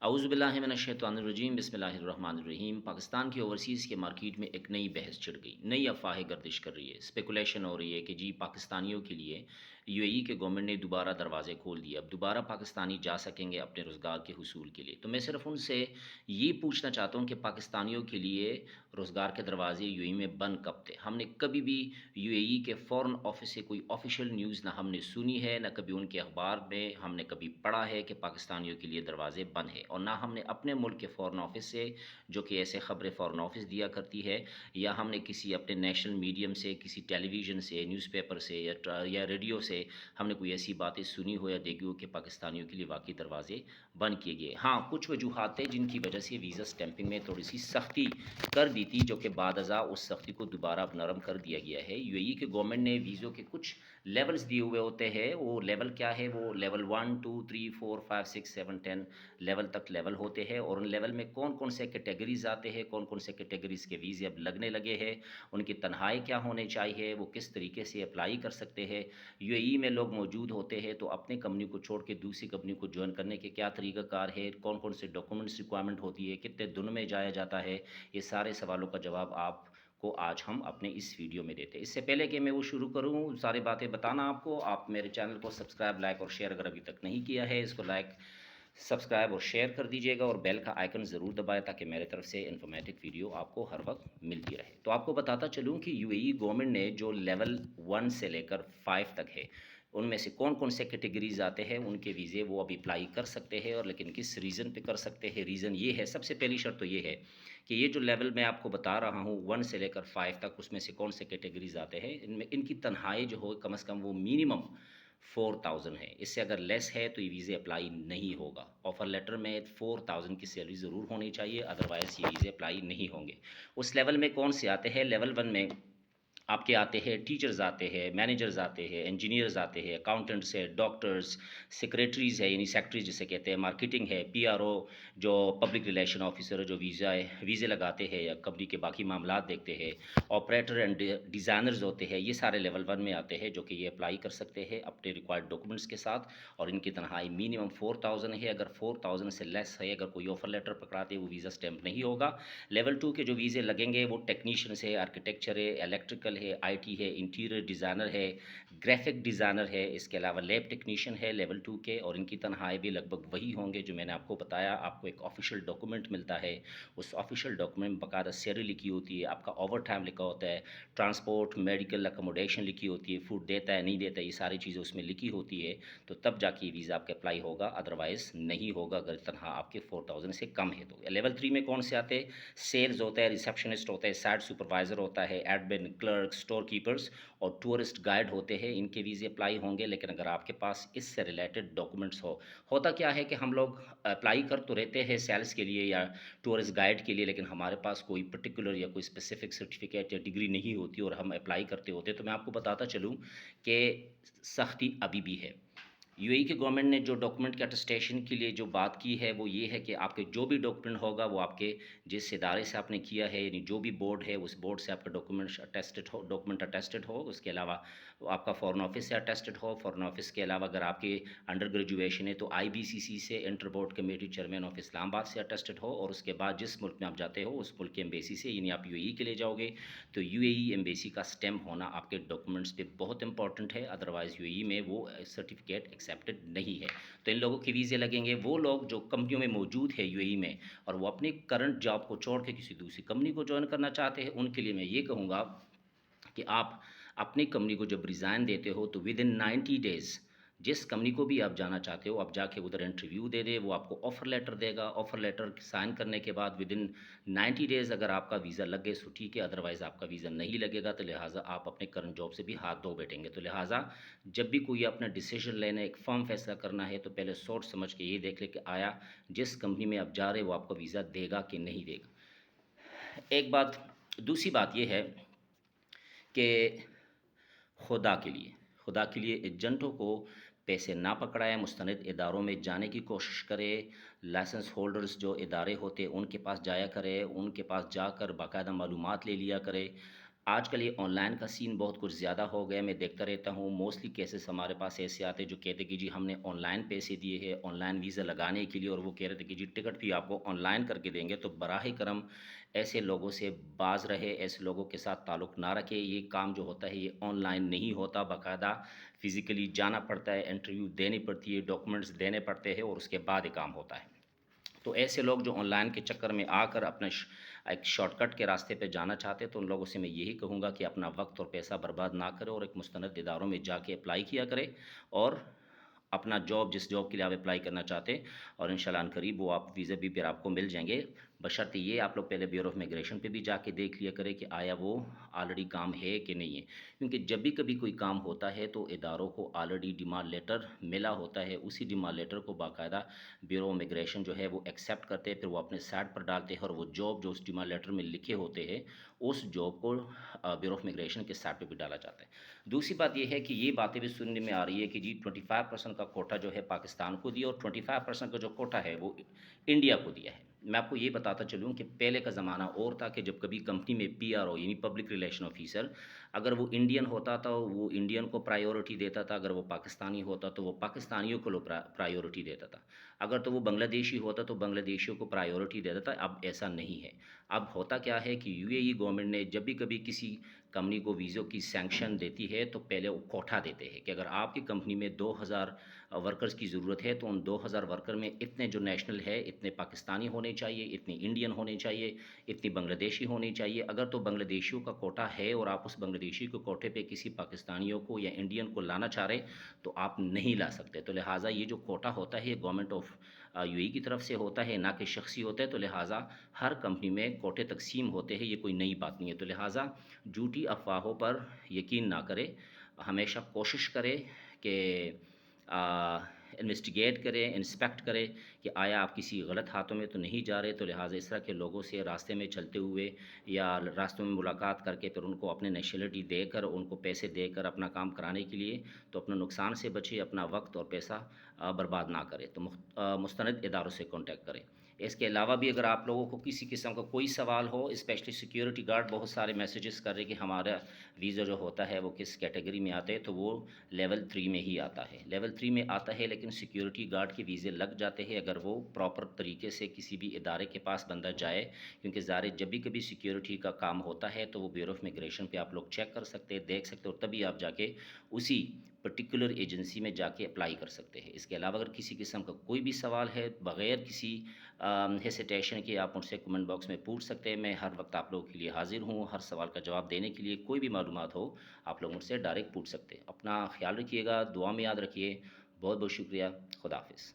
اعوذ باللہ من الشیطان الرجیم بسم اللہ الرحمن الرحیم۔ پاکستان کی اوورسیز کے مارکیٹ میں ایک نئی بحث چڑھ گئی، نئی افواہیں گردش کر رہی ہے، اسپیکولیشن ہو رہی ہے کہ جی پاکستانیوں کے لیے یو اے ای کے گورنمنٹ نے دوبارہ دروازے کھول دیے، اب دوبارہ پاکستانی جا سکیں گے اپنے روزگار کے حصول کے لیے۔ تو میں صرف ان سے یہ پوچھنا چاہتا ہوں کہ پاکستانیوں کے لیے روزگار کے دروازے یو اے ای میں بند کب تھے؟ ہم نے کبھی بھی یو اے ای کے فورن آفس سے کوئی آفیشیل نیوز نہ ہم نے سنی ہے، نہ کبھی ان کے اخبار میں ہم نے کبھی پڑھا ہے کہ پاکستانیوں کے لیے دروازے بند ہیں، اور نہ ہم نے اپنے ملک کے فورن آفس سے، جو کہ ایسے خبریں فورن آفس دیا کرتی ہے، یا ہم نے کسی اپنے نیشنل میڈیم سے، کسی ٹیلی ویژن سے، نیوز پیپر سے یا ریڈیو سے ہم نے کوئی ایسی باتیں سنی ہو یا دیکھی ہو کہ پاکستانیوں کے لیے واقعی دروازے بند کیے گئے۔ ہاں، کچھ وجوہات ہیں جن کی وجہ سے ویزا اسٹیمپنگ میں تھوڑی سی سختی کر دی تھی، جو کہ بعد ازاں اس سختی کو دوبارہ اب نرم کر دیا گیا ہے۔ یو اے ای کے گورنمنٹ نے ویزوں کے کچھ لیولز دیے ہوئے ہوتے ہیں، وہ لیول کیا ہے؟ وہ لیول 1 2 3 4 5 6 7 10 لیول تک لیول ہوتے ہیں، اور ان لیول میں کون کون سے کیٹیگریز آتے ہیں، کون کون سے کیٹیگریز کے ویزے اب لگنے لگے ہیں، ان کی تنخواہیں کیا ہونے چاہیے، وہ کس طریقے سے اپلائی کر سکتے ہیں، یو اے ای میں لوگ موجود ہوتے ہیں تو اپنی کمپنی کو چھوڑ کے دوسری کمپنی کو جوائن کرنے کے کیا طریقہ کار ہے، کون کون سے ڈاکومنٹس ریکوائرمنٹ ہوتی ہے، کتنے دنوں میں جایا جاتا ہے، یہ سارے سوالوں کا جواب آپ کو آج ہم اپنے اس ویڈیو میں دیتے ہیں۔ اس سے پہلے کہ میں وہ شروع کروں ساری باتیں بتانا آپ کو، آپ میرے چینل کو سبسکرائب، لائک اور شیئر اگر ابھی تک نہیں کیا ہے، اس کو لائک، سبسکرائب اور شیئر کر دیجیے گا، اور بیل کا آئیکن ضرور دبائیں تاکہ میرے طرف سے انفارمیٹک ویڈیو آپ کو ہر وقت ملتی رہے۔ تو آپ کو بتاتا چلوں کہ یو اے ای گورنمنٹ نے جو لیول 1 سے لے کر 5 تک ہے، ان میں سے کون کون سے کیٹیگریز آتے ہیں، ان کے ویزے وہ ابھی اپلائی کر سکتے ہیں، اور لیکن کس ریزن پہ کر سکتے ہیں۔ ریزن یہ ہے، سب سے پہلی شرط تو یہ ہے کہ یہ جو لیول میں آپ کو بتا رہا ہوں 1 سے لے کر 5 تک، اس میں سے کون سے کیٹیگریز آتے ہیں، ان میں ان کی تنخواہیں جو ہو کم از کم وہ منیمم 4000 ہے، اس سے اگر لیس ہے تو یہ ویزے اپلائی نہیں ہوگا۔ آفر لیٹر میں 4000 کی سیلری ضرور ہونی چاہیے، ادروائز یہ ویزے اپلائی نہیں ہوں گے۔ اس لیول میں کون سے آتے ہیں؟ لیول 1 میں آپ کے آتے ہیں ٹیچرز، آتے ہیں مینیجرز، آتے ہیں انجینئرز، آتے ہیں اکاؤنٹنٹس ہے، ڈاکٹرز، سیکریٹریز ہے، یعنی سیکٹری جسے کہتے ہیں، مارکیٹنگ ہے، پی آر او جو پبلک ریلیشن آفیسر جو ویزے لگاتے ہیں یا کمپنی کے باقی معاملات دیکھتے ہیں، آپریٹر اینڈ ڈیزائنرز ہوتے ہیں، یہ سارے لیول 1 میں آتے ہیں، جو کہ یہ اپلائی کر سکتے ہیں اپنے ریکوائرڈ ڈاکومنٹس کے ساتھ، اور ان کی تنخواہ منیمم 4000 ہے۔ اگر 4000 سے لیس ہے، اگر کوئی آفر لیٹر پکڑاتے وہ ویزا اسٹیمپ نہیں ہوگا۔ لیول 2 کے جو ویزے لگیں گے وہ ٹیکنیشینس ہے، آرکیٹیکچر ہے، الیکٹریکل ہے، آئی ٹی ہے، انٹیریئر ڈیزائنر ہے، گرافک ڈیزائنر ہے، اس کے علاوہ لیب ٹیکنیشین ہے لیول 2 کے، اور ان کی تنخواہیں بھی لگ بھگ وہی ہوں گے جو میں نے آپ کو بتایا۔ آپ کو ایک آفیشیل ڈاکومنٹ ملتا ہے، اس آفیشیل ڈاکومنٹ میں باقاعدہ سیلری لکھی ہوتی ہے، آپ کا اوور ٹائم لکھا ہوتا ہے، ٹرانسپورٹ، میڈیکل، اکوموڈیشن لکھی ہوتی ہے، فوڈ دیتا ہے نہیں دیتا ہے، یہ ساری چیزیں اس میں لکھی ہوتی ہے، تو تب جا کے یہ ویزا آپ کا اپلائی ہوگا، ادروائز نہیں ہوگا اگر تنخواہ آپ کے 4000 سے کم ہے تو۔ لیول 3 میں کون سے آتے ہیں؟ سیلز ہوتا ہے، ریسیپشنسٹ ہوتا ہے، سائٹ سپروائزر ہوتا ہے، ایڈمن، کلرک، اسٹور کیپرز اور ٹورسٹ گائیڈ ہوتے ہیں، ان کے ویزے اپلائی ہوں گے۔ لیکن اگر آپ کے پاس اس سے ریلیٹڈ ڈاکومنٹس ہوتا کیا ہے کہ ہم لوگ اپلائی کر تو رہتے ہیں سیلز کے لیے یا ٹورسٹ گائیڈ کے لیے، لیکن ہمارے پاس کوئی پرٹیکولر یا کوئی اسپیسیفک سرٹیفکیٹ یا ڈگری نہیں ہوتی اور ہم اپلائی کرتے ہوتے، تو میں آپ کو بتاتا چلوں کہ سختی ابھی بھی ہے۔ یو اے ای کے گورنمنٹ نے جو ڈاکومنٹ کے اٹسٹیشن کے لیے جو بات کی ہے وہ یہ ہے کہ آپ کے جو بھی ڈاکومنٹ ہوگا وہ آپ کے جس ادارے سے آپ نے کیا ہے، یعنی جو بھی بورڈ ہے اس بورڈ سے آپ کا ڈاکومنٹ اٹیسٹڈ ہو، اس کے علاوہ آپ کا فورن آفس سے اٹیسٹڈ ہو، فورن آفس کے علاوہ اگر آپ کے انڈر گریجویشن ہے تو آئی بی سی سی سے، inter board committee chairman of Islamabad سے اٹیسٹڈ ہو، اور اس کے بعد جس ملک میں آپ جاتے ہو اس ملک کے ایمبیسی سے، یعنی آپ یو اے ای کے لیے جاؤ گے تو یو اے ای ایمبیسی کا سٹیمپ ہونا آپ کے ڈاکومنٹس پہ بہت امپورٹنٹ ہے، ادروائز یو اے ای میں وہ سرٹیفکیٹ ایکسیپٹڈ نہیں ہے۔ تو ان لوگوں کے ویزے لگیں گے وہ لوگ جو کمپنیوں میں موجود ہے یو اے ای میں، اور وہ اپنی کرنٹ جاب کو چھوڑ کے کسی دوسری کمپنی کو جوائن کرنا چاہتے ہیں، ان کے لیے میں یہ کہوں گا کہ آپ اپنی کمپنی کو جب ریزائن دیتے ہو تو ود ان 90 ڈیز جس کمپنی کو بھی آپ جانا چاہتے ہو آپ جا کے ادھر انٹرویو دے دے، وہ آپ کو آفر لیٹر دے گا، آفر لیٹر سائن کرنے کے بعد ود ان 90 ڈیز اگر آپ کا ویزا لگ گئے سو ٹھیک ہے، ادروائز آپ کا ویزا نہیں لگے گا تو لہٰذا آپ اپنے کرنٹ جاب سے بھی ہاتھ دھو بیٹھیں گے۔ تو لہٰذا جب بھی کوئی اپنا ڈیسیجن لینا، ایک فرم فیصلہ کرنا ہے تو پہلے سوچ سمجھ کے یہ دیکھ لے کہ آیا جس کمپنی میں آپ جا رہے وہ آپ کو ویزا دے گا کہ نہیں دے گا۔ ایک بات، دوسری بات یہ ہے کہ خدا کے لیے ایجنٹوں کو پیسے نہ پکڑائے، مستند اداروں میں جانے کی کوشش کرے، لائسنس ہولڈرز جو ادارے ہوتے ان کے پاس جایا کرے، ان کے پاس جا کر باقاعدہ معلومات لے لیا کرے۔ آج کل یہ آن لائن کا سین بہت کچھ زیادہ ہو گیا، میں دیکھتا رہتا ہوں موسٹلی کیسز ہمارے پاس ایسے آتے جو کہتے کہ جی ہم نے آن لائن پیسے دیے ہیں آن لائن ویزا لگانے کے لیے، اور وہ کہہ رہے تھے کہ جی ٹکٹ بھی آپ کو آن لائن کر کے دیں گے، تو براہ کرم ایسے لوگوں سے باز رہے، ایسے لوگوں کے ساتھ تعلق نہ رکھے۔ یہ کام جو ہوتا ہے یہ آن لائن نہیں ہوتا، باقاعدہ فزیکلی جانا پڑتا ہے، انٹرویو دینی پڑتی ہے، ڈاکومنٹس دینے پڑتے ہیں، اور اس کے بعد یہ کام ہوتا ہے۔ تو ایسے لوگ جو آن لائن کے چکر میں آ کر اپنا ایک شارٹ کٹ کے راستے پہ جانا چاہتے ہیں، تو ان لوگوں سے میں یہی کہوں گا کہ اپنا وقت اور پیسہ برباد نہ کرے، اور ایک مستند اداروں میں جا کے اپلائی کیا کرے، اور اپنا جاب جس جاب کے لیے آپ اپلائی کرنا چاہتے ہیں، اور انشاءاللہ ان قریب وہ آپ ویزا بھی پھر آپ کو مل جائیں گے، بشرطے یہ آپ لوگ پہلے بیورو آف میگریشن پہ بھی جا کے دیکھ لیا کرے کہ آیا وہ آلریڈی کام ہے کہ نہیں ہے، کیونکہ جب بھی کبھی کوئی کام ہوتا ہے تو اداروں کو آلریڈی ڈیمانڈ لیٹر ملا ہوتا ہے، اسی ڈیمانڈ لیٹر کو باقاعدہ بیورو آف میگریشن جو ہے وہ ایکسیپٹ کرتے ہیں، پھر وہ اپنے سائٹ پر ڈالتے ہیں، اور وہ جاب جو اس ڈیمانڈ لیٹر میں لکھے ہوتے ہیں اس جاب کو بیورو آف میگریشن کے سائٹ پہ بھی ڈالا جاتا ہے۔ دوسری بات یہ ہے کہ یہ باتیں بھی سننے میں آ رہی ہے کہ جی 25% کا کوٹا جو ہے پاکستان کو دیا، اور 25% کا جو کوٹا ہے وہ انڈیا کو دیا ہے۔ میں آپ کو یہ بتاتا چلوں کہ پہلے کا زمانہ اور تھا کہ جب کبھی کمپنی میں پی آر او یعنی پبلک ریلیشن آفیسر اگر وہ انڈین ہوتا تھا وہ انڈین کو پرائیورٹی دیتا تھا، اگر وہ پاکستانی ہوتا تو وہ پاکستانیوں کو پرائیورٹی دیتا تھا، اگر تو وہ بنگلہ دیشی ہوتا تو بنگلہ دیشیوں کو پرائیورٹی دیتا تھا۔ اب ایسا نہیں ہے، اب ہوتا کیا ہے کہ یو اے ای گورنمنٹ نے جب بھی کبھی کسی کمپنی کو ویزوں کی سینکشن دیتی ہے تو پہلے وہ کوٹا دیتے ہیں کہ اگر آپ کی کمپنی میں 2000 ورکرز کی ضرورت ہے تو ان 2000 ورکر میں اتنے جو نیشنل ہے، اتنے پاکستانی ہونے چاہیے، اتنے انڈین ہونے چاہیے، اتنی بنگلہ دیشی ہونی چاہیے۔ اگر تو بنگلہ دیشیوں کا کوٹا ہے اور آپ اس بنگلہ دیشی کو کوٹے پہ کسی پاکستانیوں کو یا انڈین کو لانا چاہ رہے تو آپ نہیں لا سکتے۔ تو لہٰذا یہ جو کوٹا ہوتا ہے یہ گورنمنٹ آف یو اے کی طرف سے ہوتا ہے، نہ کہ شخصی ہوتا ہے، تو لہٰذا ہر کمپنی میں کوٹے تقسیم ہوتے ہیں، یہ کوئی نئی بات نہیں ہے۔ تو لہٰذا جھوٹی افواہوں پر یقین نہ کرے، ہمیشہ کوشش کرے کہ انویسٹیگیٹ کرے، انسپیکٹ کرے کہ آیا آپ کسی غلط ہاتھوں میں تو نہیں جا رہے۔ تو لہٰذا اس طرح کے لوگوں سے راستے میں چلتے ہوئے یا راستوں میں ملاقات کر کے پھر ان کو اپنے نیشنلٹی دے کر ان کو پیسے دے کر اپنا کام کرانے کے لیے تو اپنا نقصان سے بچے، اپنا وقت اور پیسہ برباد نہ کرے، تو مستند اداروں سے کانٹیکٹ کرے۔ اس کے علاوہ بھی اگر آپ لوگوں کو کسی قسم کا کوئی سوال ہو، اسپیشلی سیکیورٹی گارڈ بہت سارے میسیجز کر رہے کہ ہمارا ویزا جو ہوتا ہے وہ کس کیٹیگری میں آتا ہے، تو وہ لیول 3 میں ہی آتا ہے، لیول 3 میں آتا ہے، لیکن سیکیورٹی گارڈ کے ویزے لگ جاتے ہیں اگر وہ پراپر طریقے سے کسی بھی ادارے کے پاس بندہ جائے، کیونکہ ظاہر جب بھی کبھی سیکیورٹی کا کام ہوتا ہے تو وہ بیورو آف میگریشن پہ آپ لوگ چیک کر سکتے ہیں، دیکھ سکتے ہیں، اور تبھی آپ جا کے اسی پرٹیکولر ایجنسی میں جا کے اپلائی کر سکتے ہیں۔ اس کے علاوہ اگر کسی قسم کا کوئی بھی سوال ہے بغیر کسی ہیسیٹیشن کے آپ مجھ سے کمنٹ باکس میں پوچھ سکتے ہیں، میں ہر وقت آپ لوگوں کے لیے حاضر ہوں، ہر سوال کا جواب دینے کے لیے۔ کوئی بھی معلومات ہو آپ لوگ مجھ سے ڈائریکٹ پوچھ سکتے ہیں۔ اپنا خیال رکھیے گا، دعا میں یاد رکھیے۔ بہت بہت شکریہ، خدا حافظ۔